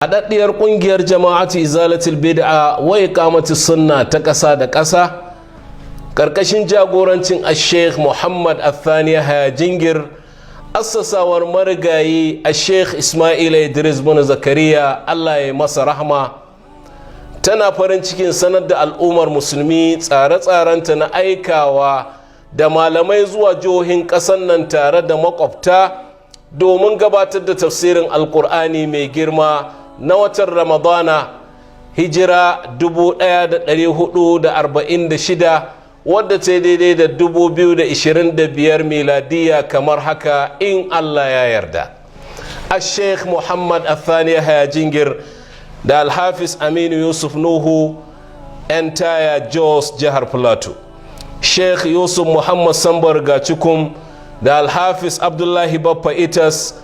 Haɗaɗɗiyar ƙungiyar jama'atu izalatul bid'a wa iqamatus sunna ta ƙasa da ƙasa ƙarƙashin jagorancin Sheikh Muhammad Athani Yahaya Jingir, assasawar marigayi Sheikh Ismail Idris bin Zakariya, Allah ya masa rahma, tana farin cikin sanar da al'ummar musulmi tsare-tsarenta na aikawa da malamai zuwa jihohin ƙasar nan tare da makwabta domin gabatar da tafsirin alƙur'ani mai girma na watan Ramadana, hijira 1446 wadda ta daidai da 2025 miladiya kamar haka in Allah ya yarda. Sheikh Muhammad Athani Yahaya Jingir da Alhafiz Aminu Yusuf Nuhu entire Jos jihar Plateau, Sheikh Yusuf Muhammad Sambar Gacikum da Alhafiz Abdullahi Baffa Itas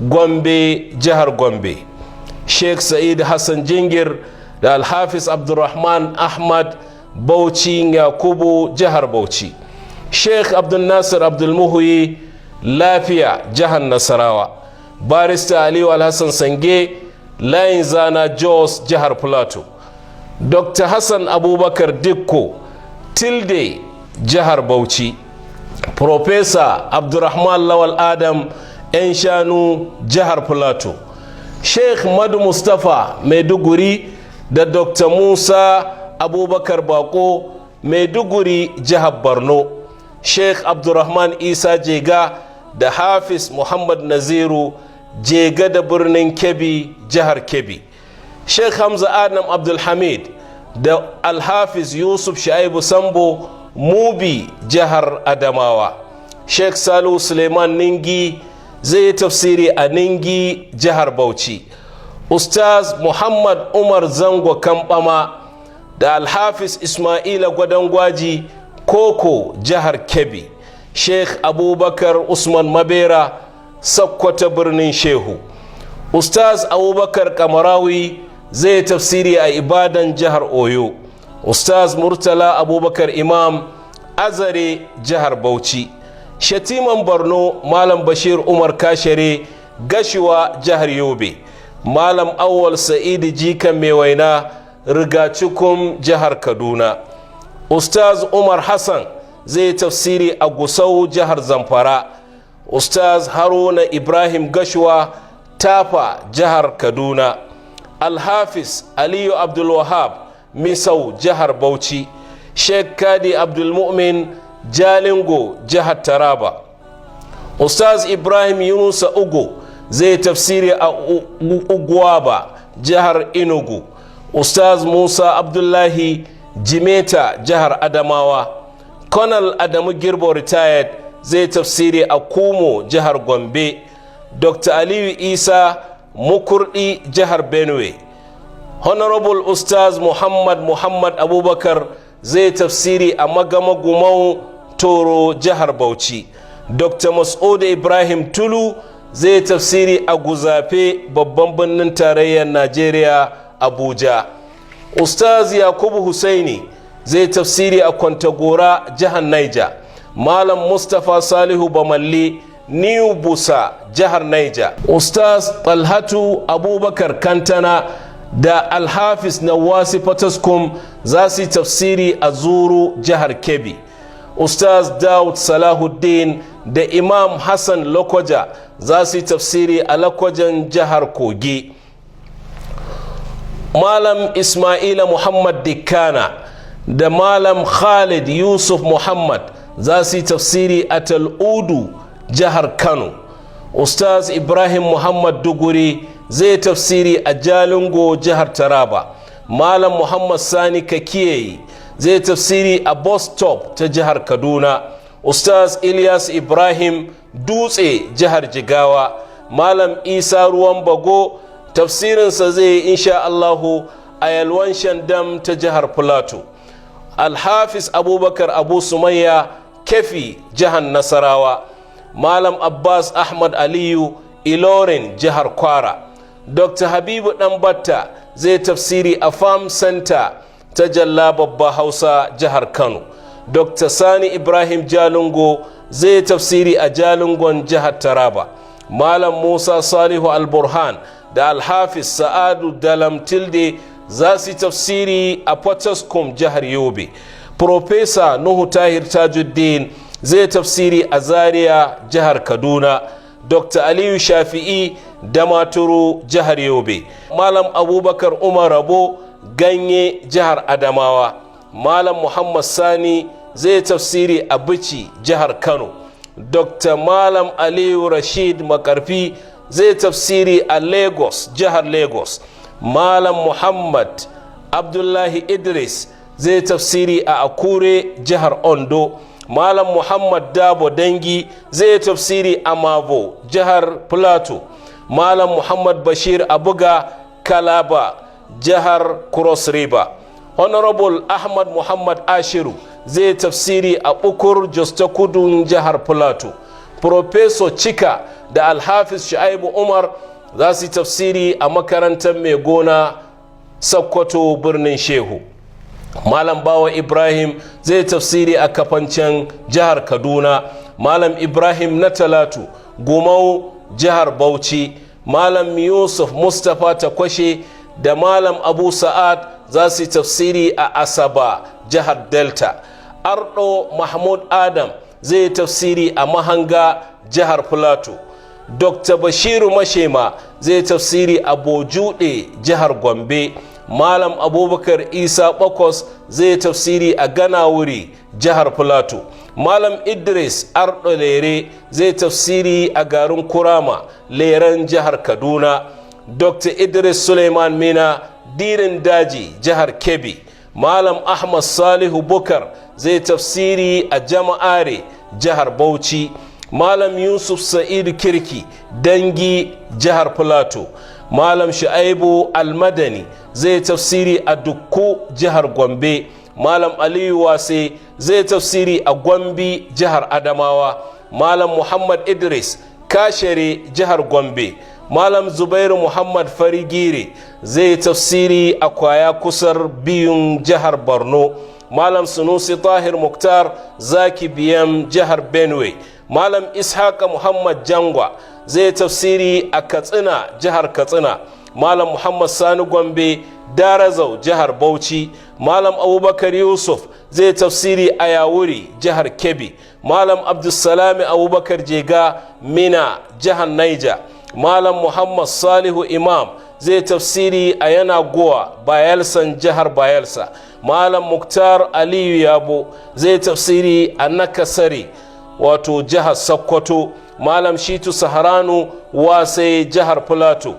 Gombe jihar Gombe, Sheikh Sa'id Hassan Jingir da Alhafiz Abdulrahman Ahmad Bauchi Yakubu jihar Bauchi, Sheikh Abdul Nasir Abdul Muhuyi Lafiya jihar Nasarawa, Barista Aliyu Alhassan Sange Layin Zana Jos jihar Plateau, Dr. Hassan Abubakar Dikko Tilde jihar Bauchi, Professor Abdulrahman Lawal Adam ‘yan shanu jihar Plateau, Sheikh Madu Mustapha Maiduguri da Dr. Musa Abubakar Bako Maiduguri jihar Borno, Sheikh Abdulrahman Isa Jega da Hafiz Muhammad Naziru Jega da birnin Kebbi jihar Kebbi, Sheikh Hamza Adam Abdulhamid da Alhafiz Yusuf Shaibu Sambo Mubi jihar Adamawa, Sheikh Salu Suleiman Ningi zai yi tafsiri a Ningi jihar Bauchi, Ustaz Muhammad Umar Zango Kambama da Alhafiz Ismaila Gwadangwaji Koko jihar Kebbi, Sheikh Abubakar Usman Mabera Sakkwata birnin Shehu, Ustaz Abubakar Kamarawi zai tafsiri a Ibadan jihar Oyo, Ustaz Murtala Abubakar Imam Azare jihar Bauchi, Shatiman Borno Malam Bashir Umar Kashere Gashiwa jihar Yobe, Malam Awwal Sa'idu Jikan Mewaina Rigacikum jihar Kaduna, Ustaz Umar Hassan zai tafsiri a Gusau jihar Zamfara, Ustaz Haruna Ibrahim Gashuwa Tafa jihar Kaduna, Alhafiz Aliyu Abdul Wahab Misau jihar Bauchi, Sheikh Kadi Abdul Mu'min Jalingo jihar Taraba, Ustaz Ibrahim Yunusa Ugo zai tafsiri a Ugwaba jihar Enugu, Ustaz Musa Abdullahi Jimeta jihar Adamawa, Colonel Adamu Girbo retired zai tafsiri a Kumo jihar Gombe, Dr. Aliyu Isa Mukurdi jihar Benue, Honorable Ustaz Muhammad Abubakar zai tafsiri a Magama Gumau Toro jihar Bauchi, Dr. Mas'ud Ibrahim Tulu zai tafsiri a Guzafe babban birnin tarayyar Najeriya Abuja, Ustaz Yakubu Husaini zai tafsiri a Kwantagora jihar Niger, Malam Mustapha Salihu Bamalli New Busa jihar Niger, Ustaz Talhatu Abubakar Kantana da Alhafiz Nawasi Fataskum za su tafsiri a Zuru jihar Kebbi, Ustaz Daud Salahuddin da Imam Hassan Lokoja za su tafsiri a Lokojan jihar Kogi, Malam Ismaila Muhammad Dikkana da Malam Khalid Yusuf Muhammad za su tafsiri a Tal'udu jihar Kano, Ustaz Ibrahim Muhammad Duguri zai tafsiri a Jalingo jihar Taraba, Malam Muhammad Sani Kakiyayi zai tafsiri a Bus Stop ta jihar Kaduna, Ustaz Ilyas Ibrahim Dutse jihar Jigawa, Malam Isa Ruwan Bago tafsirinsa zai yi insha Allahu a Yalwan Shandam ta jihar Plateau, Alhafiz Abubakar Abu Sumayya Kefi jihar Nasarawa, Malam Abbas Ahmad Aliyu Ilorin jihar Kwara, Dr. Habibu Ɗanbatta zai tafsiri a Farm Center ta Jalla Babba Hausa jihar Kano, Dr. Sani Ibrahim Jalingo zai tafsiri a Jalingon jihar Taraba, Malam Musa Salihu Al-Burhan da alhafiz sa'adu dalam tilde za su tafsiri a Potoskum jihar Yobe. Profesa Nuhu Tahir Tajuddin zai tafsiri a Zaria jihar Kaduna. Dr. Aliyu Shafi'i Damaturu jihar Yobe. Malam Abubakar Umar Rabo Ganye jihar Adamawa. Malam Muhammad Sani zai tafsiri a Bichi jihar Kano. Dr. Malam Aliyu Rashid Makarfi zai tafsiri a Lagos jihar Lagos. Malam Muhammad Abdullahi Idris zai tafsiri a Akure jihar Ondo. Malam Muhammad Dabo Dangi zai tafsiri a Mavo jihar Plateau. Malam Muhammad Bashir Abuga Kalaba jihar Cross River. Honorable Ahmad Muhammad Ashiru zai tafsiri a Ukur Jos ta Kudun jihar Plateau. Professor Chika da Alhafiz Shu'aibu Umar za su tafsiri a makarantar Mai Gona Sokoto birnin Shehu. Malam Bawa Ibrahim zai tafsiri a Kafancan jihar Kaduna. Malam Ibrahim na Talatu Gumau jihar Bauchi. Malam Yusuf Mustapha Takwashe da Malam Abu Sa'ad za su tafsiri a Asaba jihar Delta. Ardo Mahmud Adam zai tafsiri a Mahanga jihar Plateau. Dr. Bashiru Mashema zai tafsiri a Bojude jihar Gombe. Malam Abubakar Isa Bakos zai tafsiri a Ganawuri jihar Plateau. Malam Idris Ardo Lere zai tafsiri a garin Kurama Leren jihar Kaduna. Dr. Idris Suleiman Mina Dirin Daji jihar Kebbi. Malam Ahmad Salihu Bukar zai tafsiri a Jama'are jihar Bauchi. Malam Yusuf Sa'idu Kirki Dangi jihar Plateau. Malam Shu'aibu Almadani zai tafsiri a Dukku jihar Gombe. Malam Aliyu Wase zai tafsiri a Gombe jihar Adamawa. Malam Muhammad Idris Kashere jihar Gombe. Malam Zubairu Muhammad Farigire zai tafsiri a Kwaya Kusar Biyun jihar Borno. Malam Sunusi Tahir Muktar Zaki Biyam jihar Benue. Malam Ishaka Muhammad Jangwa zai tafsiri a Katsina jihar Katsina. Malam Muhammad Sani Gombe Darazau jihar Bauchi. Malam Abubakar Yusuf zai tafsiri a Yawuri jihar Kebbi. Malam Abdulsalami Abubakar Jega Mina jihar Niger. Malam Muhammad Salihu Imam zai tafsiri a Yanagowa Bayelsan jihar Bayelsa. Malam Muktar Aliyu Yabo zai tafsiri a Nakasari wato jihar Sokoto. Malam Shitu Saharanu Wasai jihar Plateau.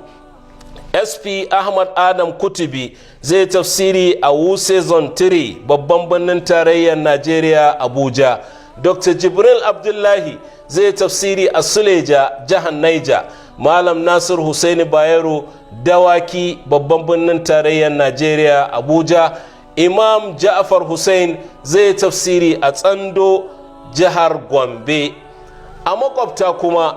SP Ahmad Adam Kutubi zai tafsiri a Wuse Zone 3 babban birnin tarayyar Najeriya Abuja. Dr. Jibril Abdullahi zai tafsiri a Suleja jihar Niger. Malam Nasir Hussaini Bayero Dawaki babban birnin tarayyar Najeriya Abuja. Imam Ja'far Hussein zai tafsiri a Tsando jihar Gombe. A makwabta kuma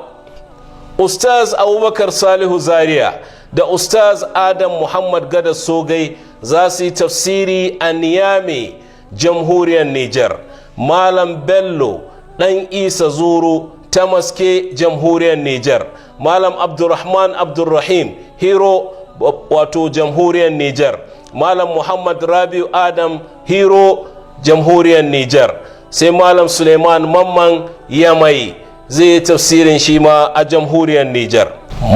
Ustaz Abubakar Salihu Zaria da Ustaz Adam Muhammad Gada Sogai za su yi tafsiri a Niyame jamhuriyar Nijar. Malam Bello ɗan Isa Zuru ta Maske jamhuriyar Nijar. Malam Abdurrahman Abdurrahim Hiro wato jamhuriyar Nijar. Malam Muhammad Rabiu Adam Hiro jamhuriyar Nijar. Sai Malam Suleiman Mamman Yamai zai tafsirin shi ma a jamhuriyar Nijar.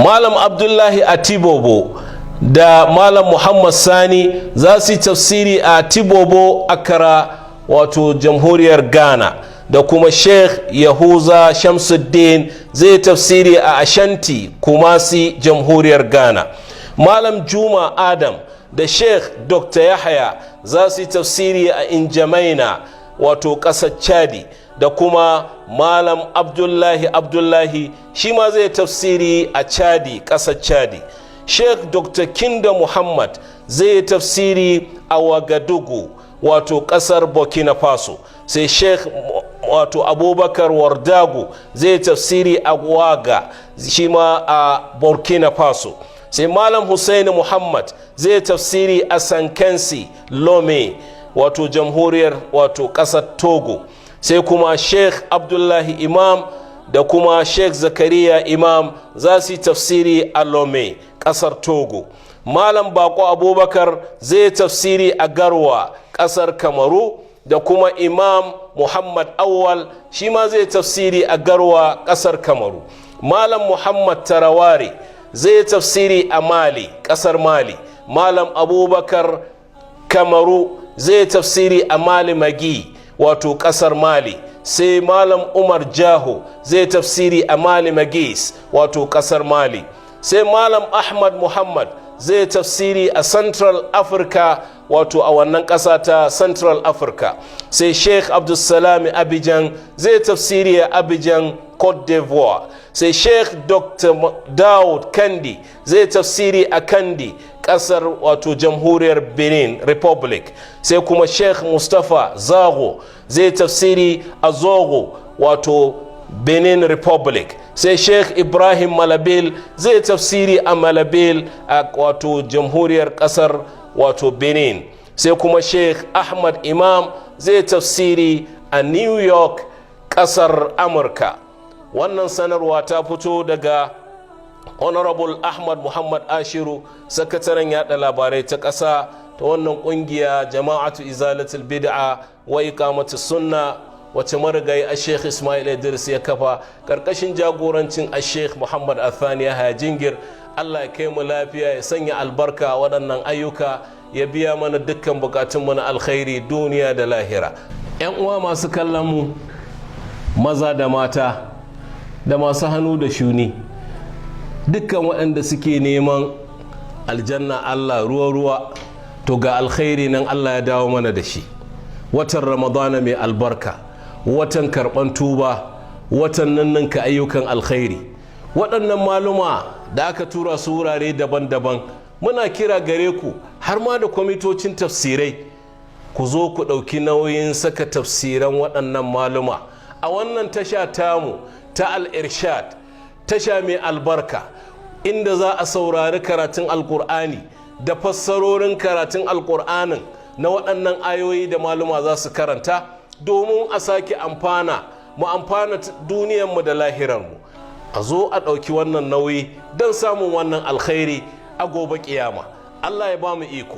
Malam Abdullahi Atibobo da Malam Muhammad Sani za su yi tafsiri a Atibobo Accra wato jamhuriyar Ghana. Da kuma Sheikh Yahuza Shamsuddin zai tafsiri a Ashanti Kumasi jamhuriyar Ghana. Malam Juma Adam da Sheikh Dr. Yahya za su yi tafsiri a Injamaina wato ƙasar Chadi. Da kuma Malam Abdullahi shi ma zai tafsiri a Chadi ƙasar Chadi. Sheikh Dr. Kinda Muhammad zai tafsiri a Wagadugu wato ƙasar Burkina Faso. Sai Sheikh wato Abubakar Wardagu zai tafsiri a Waga shi ma a Burkina Faso. Sai Malam Hussein Muhammad zai tafsiri a Sankensi Lome wato jamhuriyar wato ƙasar Togo. Sai kuma Sheikh Abdullahi Imam da kuma Sheikh Zakariya Imam za su yi tafsiri a Lome ƙasar Togo. Malam Bako Abubakar zai tafsiri a Garwa ƙasar Kamaru, da kuma Imam Muhammad Awwal shi ma zai tafsiri a Garwa ƙasar Kamaru. Malam Muhammad Tarawari zai tafsiri a Mali ƙasar Mali. Malam Abubakar Kamaru zai tafsiri a Mali Magi wato ƙasar Mali. Sai Malam Umar Jaho zai tafsiri a Mali Magis wato ƙasar Mali. Sai Malam Ahmad Muhammad zai tafsiri a Central Africa wato a wannan ƙasa ta Central Africa. Sai Sheikh Abdulsalami Abidjan zai tafsiri a Abidjan, Cote d'Ivoire. Sai Sheikh Dr. Daud Kandi zai tafsiri a Kandi, ƙasar wato Jamhuriyar Benin Republic. Sai kuma Sheikh Mustapha Zago zai tafsiri a Zogo wato Benin Republic. Sai Sheikh Ibrahim Malabil zai tafsiri a Malabil a wato Jamhuriyar ƙasar wato Benin. Sai kuma Sheikh Ahmad Imam zai tafsiri a New York ƙasar Amurka. Wannan sanarwa ta fito daga Honorable Ahmad Muhammad Ashiru, sakataren yada labarai ta ƙasa ta wannan ƙungiya Jama'atu Izalatul Bid'a wa Iqamatus Sunna, wace marigayi a Sheikh Ismail Idris ya kafa ƙarƙashin jagorancin a Sheikh Muhammad Athani Yahaya Jingir. Allah ya kai mu lafiya, ya sanya albarka a waɗannan ayyuka, ya biya mana dukkan bukatunmu na alkhairi duniya da lahira. 'Yan uwa masu kallon mu maza da mata da masu hannu da shuni, dukkan waɗanda suke neman aljanna Allah ruwa-ruwa, to ga alkhairi nan Allah ya dawo mana da shi. Watan Ramadana mai albarka, watan karɓan tuba, watan ninninka ayyukan alkhairi. Waɗannan maluma da aka tura su wurare daban-daban, muna kira gare ku har ma da kwamitocin tafsirai, ku zo ku ɗauki nauyin saka tafsiran waɗannan maluma a wannan tasha tamu ta Al-Irshad, tasha mai albarka, inda za a saurari karatun alkur'ani da fassarorin karatun alkur'anin na waɗannan ayoyi da maluma za su karanta, domin a sake amfana, mu amfana duniyarmu da lahirarmu. A zo a ɗauki wannan nauyi don samun wannan alkhairi a gobe ƙiyama. Allah ya ba mu iko.